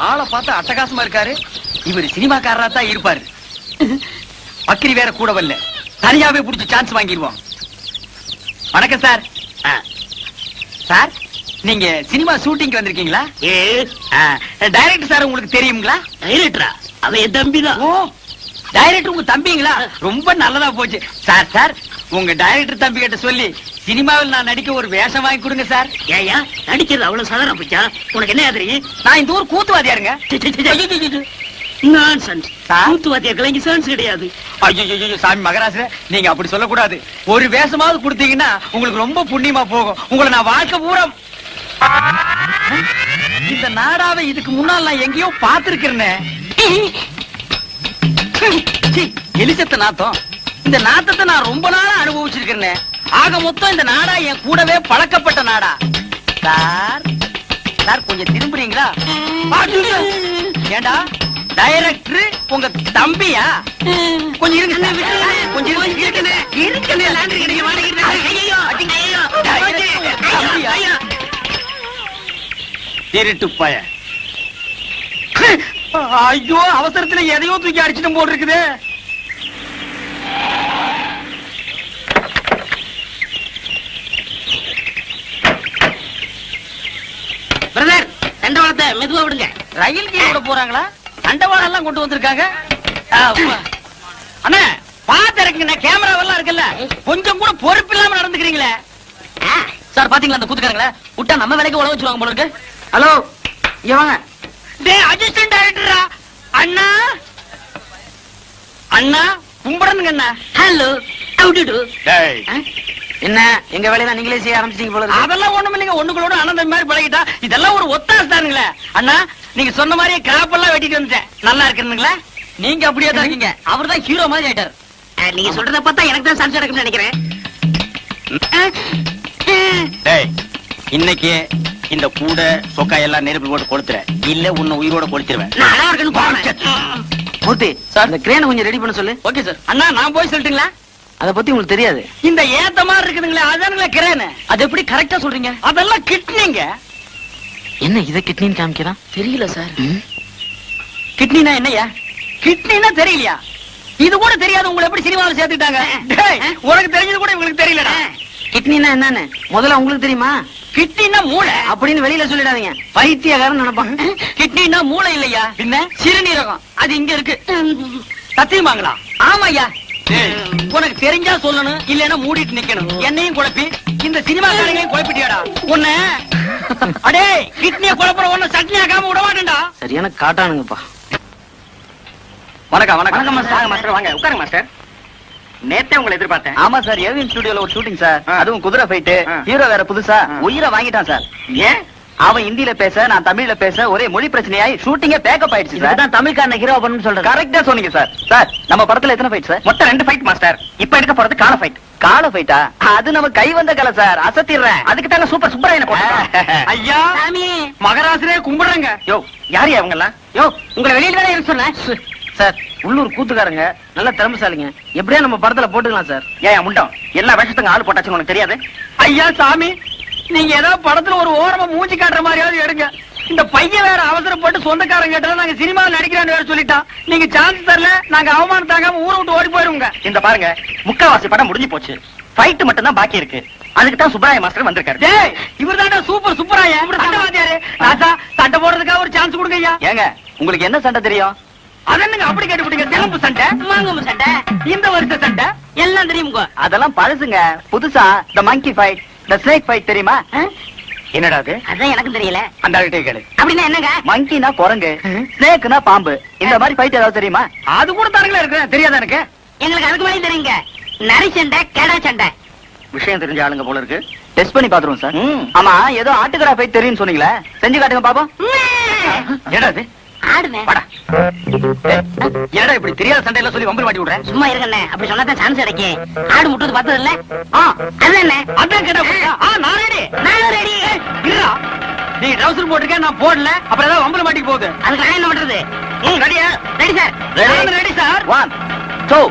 ஆளை பார்த்தா அட்டகாசமா இருக்காரு. இவர் சினிமாக்காரரா தான் இருப்பாரு. பக்கிரி வேற கூட வரல. தனியாவே புடிச்சு சான்ஸ் வாங்கிடுவோம். வணக்கம் சார். சார், நீங்க சினிமா ஷூட்டிங் வந்திருக்கீங்களா? டைரக்டர் சார் உங்களுக்கு தெரியுங்களா? டைரக்டரா? அவன் என் தம்பி தான். ஓ, டைரக்டர் உங்க தம்பிங்களா? ரொம்ப நல்லதா போச்சு. சார், உங்க டைரக்டர் தம்பி கிட்ட சொல்லி சினிமாவில் நான் நடிக்க ஒரு வேஷம் வாங்கி கொடுங்க சார். ஏயா, நடிக்கிறது அவ்வளவு சாதாரண போச்சா? உனக்கு என்ன தெரியும்? நான் இந்த ஊர் கூத்துவாதியாருங்க. நான்சென்ஸ். கூத்துவாத்தியர்கள் இங்க சான்ஸ் கிடையாது. ஐயோ சாமி மகராச, நீங்க அப்படி சொல்லக்கூடாது. ஒரு வேஷமாவது கொடுத்தீங்கன்னா உங்களுக்கு ரொம்ப புண்ணியமா போகும். உங்களை நான் வாழ்க்கை பூரா இந்த நாடாவை இதுக்கு முன்னால் நான் எங்கேயோ பார்த்திருக்கிறேனே. எலிசத்த நாத்தம். இந்த நாத்தத்தை நான் ரொம்ப நாளா அனுபவிச்சிருக்கிறேன். ஆக மொத்தம் இந்த நாடா என் கூடவே பழக்கப்பட்ட நாடா. சார் கொஞ்சம் திரும்புறீங்களா? ஏண்டா டைரக்டர் உங்க தம்பியா? கொஞ்சம் இருங்க சார். கொஞ்சம் திருட்டு பய. ஐயோ, அவசரத்துல எதையோ தூக்கி அடிச்சிட்டு போட்டு இருக்குது. பிரதர், தண்டவாளத்தை மெதுவா விடுங்க. ரயில் கீழ விட போறாங்களா? தண்டவாளம் எல்லாம் கொண்டு வந்திருக்காங்க. அண்ணா பாத்து இருக்குங்க, கேமராவெல்லாம் இருக்குல்ல, கொஞ்சம் கூட பொறுப்பு இல்லாம நடந்துக்கிறீங்களே. சார் பாத்தீங்களா அந்த கூத்துக்காரங்கள விட்டா நம்ம வேலைக்கு உழவு வச்சிருவாங்க போல இருக்கு. ஹலோ, இங்க வாங்க. டேய் அசிஸ்டன்ட் டைரக்டரா? அண்ணா அண்ணா கும்பிடுங்க அண்ணா. Hello, how do do? என்ன எங்க வேலையை நீங்களே செய்ய ஆரம்பிச்சீங்க போல இருக்கு. அதெல்லாம் ஒண்ணும் இல்லைங்க, ஒண்ணுங்களோட அனந்தம் மாதிரி பழகிட்டா. இதெல்லாம் ஒரு ஒத்தாசை தானுங்களே. அண்ணா நீங்க சொன்ன மாதிரியே கிராப் எல்லாம் வெட்டிட்டு வந்துட்டேன். நல்லா இருக்குங்களா? நீங்க அப்படியே தான் இருக்கீங்க. அவர் தான் ஹீரோ மாதிரி ஆயிட்டார். நீங்க சொல்றத பார்த்தா எனக்கு தான் சம்சம் இருக்குன்னு நினைக்கிறேன். இன்னைக்கு இந்த கூட சொக்கா எல்லாம் நெருப்பு போட்டு கொளுத்துற, இல்ல உன்னை உயிரோட கொளுத்திடுவேன். நல்லா இருக்குன்னு போறேன். மூர்த்தி சார், இந்த கிரேனை கொஞ்சம் ரெடி பண்ண சொல்லு. Okay sir. அண்ணா நான் போய் சொல்லட்டுங்களா? அத பத்தி உங்களுக்கு தெரியாது. இந்த ஏத்த மாதிரி இருக்குதுங்களே, அதானுங்களா கிரேனு? அது எப்படி கரெக்டா சொல்றீங்க? அதெல்லாம் கிட்னிங்க. என்ன இத கிட்னின்னு காமிக்கிறான்? தெரியல சார். கிட்னினா என்னையா? கிட்னினா தெரியலையா? இது கூட தெரியாது, உங்களை எப்படி சினிமாவில் சேர்த்துட்டாங்க? உனக்கு தெரிஞ்சது கூட இவங்களுக்கு தெரியலடா. கிட்னினா என்னன்னு முதல்ல உங்களுக்கு தெரியுமா? கிட்னினா மூளை அப்படின்னு வெளியில சொல்லிடாதீங்க, பைத்தியக்காரன் நினைப்பான். கிட்னினா மூளை இல்லையா, பின்ன சிறுநீரகம். அது இங்க இருக்கு. சத்தியமாங்களா? ஆமாய்யா. உனக்கு தெரிஞ்சா சொல்லணும், இல்லன்னா மூடிட்டு நிக்கணும். என்னையும் குழப்பி இந்த சினிமாக்காரங்களையும் குழப்பிட்டியாடா உன்ன. அடே, கிட்னிய குழப்புற ஒண்ணு சட்னி ஆகாம விட மாட்டேன்டா. சரியான காட்டானுங்கப்பா. வணக்கம் வணக்கம் மாஸ்டர். வாங்க உட்காருங்க மாஸ்டர். நேத்தே உங்களை எதிர்பார்த்தேன். ஆமா சார், ஏவிஎம் ஸ்டுடியோல ஒரு ஷூட்டிங் சார். அதுவும் குதிரை ஃபைட். ஹீரோ வேற புதுசா உயிரை வாங்கிட்டான் சார். ஏன்? அவன் ஹிந்தில பேச, நான் தமிழ்ல பேச, ஒரே மொழி பிரச்சனையாயி ஷூட்டிங்கே பேக்கப் ஆயிடுச்சு சார். இதுதான் தமிழ்காரன ஹீரோ பண்ணு சொல்றேன். கரெக்டா சொன்னீங்க சார். சார், நம்ம படத்துல எத்தனை ஃபைட் சார்? மொத்தம் 2 ஃபைட் மாஸ்டர். இப்ப எடுக்க போறது கால ஃபைட். கால ஃபைட்டா? அது நம்ம கை வந்த கலை சார், அசத்திடுறேன். அதுக்கு தாங்க சூப்பர் சுப்பராயன போட்டேன். ஐயா சாமி, மகராசரே கும்பிடுறேங்க. யோ, யாரு அவங்க எல்லாம்? யோ, உங்களை வெளியில வேற இருக்க சொன்னேன் சார். உள்ளூர் கூத்துக்காரங்க நல்ல திறமைசாலிங்க, எப்படியா நம்ம படத்துல போட்டுக்கலாம் சார். ஏன் முண்டம் எல்லா வேஷத்துக்கு ஆள் போட்டாச்சுன்னு உனக்கு தெரியாது? ஐயா சாமி, நீங்க ஏதாவது படத்துல ஒரு ஓரமா மூஞ்சி காட்டுற மாதிரியாவது எடுங்க. இந்த பையன் வேற அவசரப்பட்டு சொந்தக்காரங்க கேட்டா நாங்க சினிமாவில் நடிக்கிறான்னு வேற சொல்லிட்டான். நீங்க சான்ஸ் தரல, நாங்க அவமானம் தாங்காம ஊரை விட்டு ஓடி போயிருவோங்க. இந்த பாருங்க, முக்காவாசி படம் முடிஞ்சு போச்சு. ஃபைட் மட்டும் தான் பாக்கி இருக்கு. அதுக்கு தான் சுப்பராய மாஸ்டர் வந்திருக்காரு. டேய், இவர்தான்டா சூப்பர் சுப்பராய. சண்டைவாதியாரு. ராஜா, சண்டை போடுறதுக்காக ஒரு சான்ஸ் கொடுங்க ஐயா. ஏங்க, உங்களுக்கு என்ன சண்டை தெரியும்? அதென்னங்க அப்படி கேட்டுவிட்டீங்க? தெலுங்கு சண்டை, மாங்கம்பு சண்டை, இந்த வருஷ சண்டை எல்லாம் தெரியுங்க. அதெல்லாம் பழசுங்க. புதுசா த மங்கி ஃபைட், த ஸ்னேக் ஃபைட் தெரியுமா? என்னடா அது? அதான் எனக்கு தெரியல. அந்த ஆள்கிட்ட கேளு. அப்படின்னா என்னங்க? மங்கினா குரங்கு, ஸ்னேக்னா பாம்பு. இந்த மாதிரி ஃபைட் ஏதாவது தெரியுமா? அது கூட தானுங்களா இருக்கு. தெரியாதா எனக்கு? எங்களுக்கு அதுக்கு மேலே தெரியுங்க. நரி சண்டை, கெடா சண்டை. விஷயம் தெரிஞ்ச ஆளுங்க போல இருக்கு. டெஸ்ட் பண்ணி பாத்துருவோம் சார். ஆமா, ஏதோ ஆட்டுக்கடா ஃபைட் தெரியும்னு சொன்னீங்களே, செஞ்சு காட்டுங்க பாப்போம். என்னடா அது? ஆடுமே. வாடா. என்னடா இப்படி தெரியாத சண்டையில சொல்லி வம்பல் மாட்டி விடுறேன்? சும்மா இருங்கண்ணே, அப்படி சொன்னாதான் சான்ஸ் கிடைக்கும். ஆடு முட்டுறது பார்த்தது இல்ல? அது என்ன? அதான் கேட்டா. நான் ரெடி. நானும் ரெடி. இருடா, நீ ட்ரவுசர் போட்டுருக்க, நான் போடல. அப்புறம் ஏதாவது வம்பல் மாட்டிக்கு போகுது. அதுக்கு நான் என்ன பண்றது? ரெடியா? Ready sir. Ready sir. 1 2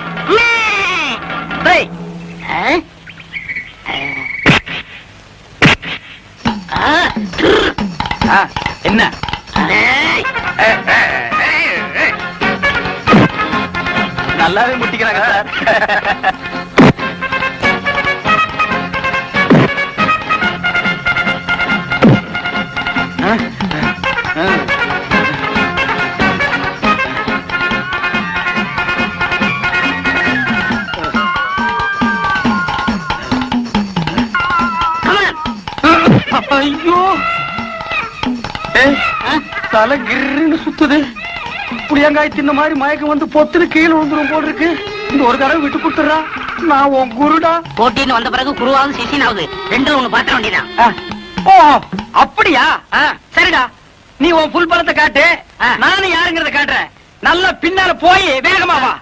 3. என்ன? நல்லாவே முட்டிக்கிறாங்க சார். ஐயோ, தலை கிருன்னு சுத்துது. புளியங்காய் தின்ன மாதிரி மயக்கம் வந்து பொத்துன்னு கீழே விழுந்துரும் போல் இருக்கு. இந்த ஒரு தடவை விட்டு கொடுத்துறா, நான் உன் குருடா. போட்டின்னு வந்த பிறகு குருவாவது சிசினாவது ரெண்டுல ஒண்ணு பாத்திர வேண்டியதான். ஓ, அப்படியா? சரிடா, நீ உன் புல் பலத்தை காட்டு, நானும் யாருங்கிறத காட்டுறேன். நல்லா பின்னால போய் வேகமா வா.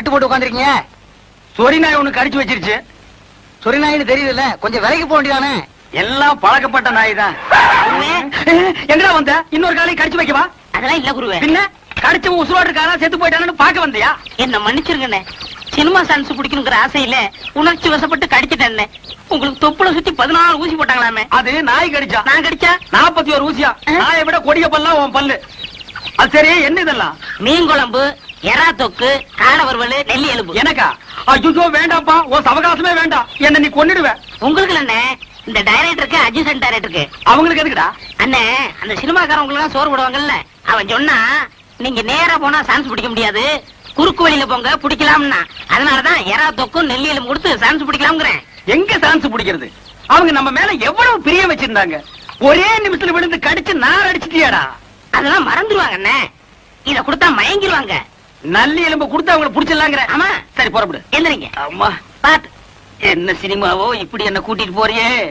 கட்டு போட்டு உட்காந்துருக்கீங்க? சொரி நாய் ஒண்ணு கடிச்சு வச்சிருச்சு. சொரி நாயின்னு தெரியுதுல்ல, கொஞ்சம் விலைக்கு போக வேண்டியதானே? எல்லாம் பழக்கப்பட்ட நாய் தான். எங்கடா வந்த? இன்னொரு காலையும் கடிச்சு வைக்கவா? அதெல்லாம் இல்ல குருவே. பின்ன கடிச்சவன் உசுரோடு இருக்காரா செத்து போயிட்டானு பாக்க வந்தியா? என்ன மன்னிச்சிருங்கண்ணே, சினிமா சான்ஸ் பிடிக்கணுங்கிற ஆசையில உணர்ச்சி வசப்பட்டு கடிச்சிட்டேன். உங்களுக்கு தொப்புல சுத்தி 14 ஊசி போட்டாங்களாமே. அது நாய் கடிச்சா. நான் கடிச்சா 41 ஊசியா? நாயை விட கொடிய பல்லாம் உன் பல்லு. அது சரி, என்ன இதெல்லாம்? மீன் குழம்பு, எறா தொக்கு, காடை வறுவல், நெல்லி எலும்பு. எனக்கா? ஐயோ வேண்டாம்ப்பா, உன் சவகாசமே வேண்டாம். என்ன நீ கொன்னிடுவ. உங்களுக்கு அண்ணே, இந்த டைரக்டருக்கு அசிஸ்டன்ட் டைரக்டருக்கு. அவங்களுக்கு எதுக்குடா? அண்ணே, அந்த சினிமாக்காரங்களுக்கு எல்லாம் சோறு போடுவாங்கல்ல, அவன் சொன்னா நீங்க நேரா போனா சான்ஸ் பிடிக்க முடியாது, குறுக்கு வழியில போங்க பிடிக்கலாம்னா. அதனாலதான் எறா தொக்கும் நெல்லி எலும்பு கொடுத்து சான்ஸ் பிடிக்கலாம்ங்கிறேன். எங்க சான்ஸ் பிடிக்கிறது? அவங்க நம்ம மேல எவ்வளவு பிரியம் வச்சிருந்தாங்க. ஒரே நிமிஷத்துல விழுந்து கடிச்சு நார் அடிச்சிட்டியாடா. அதெல்லாம் மறந்துருவாங்க அண்ணே, இத கொடுத்தா மயங்கிருவாங்க. நல்லி எலும்பு கொடுத்து அவங்களை புடிச்சிடலாங்கிற. ஆமா. சரி புறப்படு. எந்திரிங்க. அம்மா பாத்து. என்ன சினிமாவோ இப்படி என்ன கூட்டிட்டு போறியே.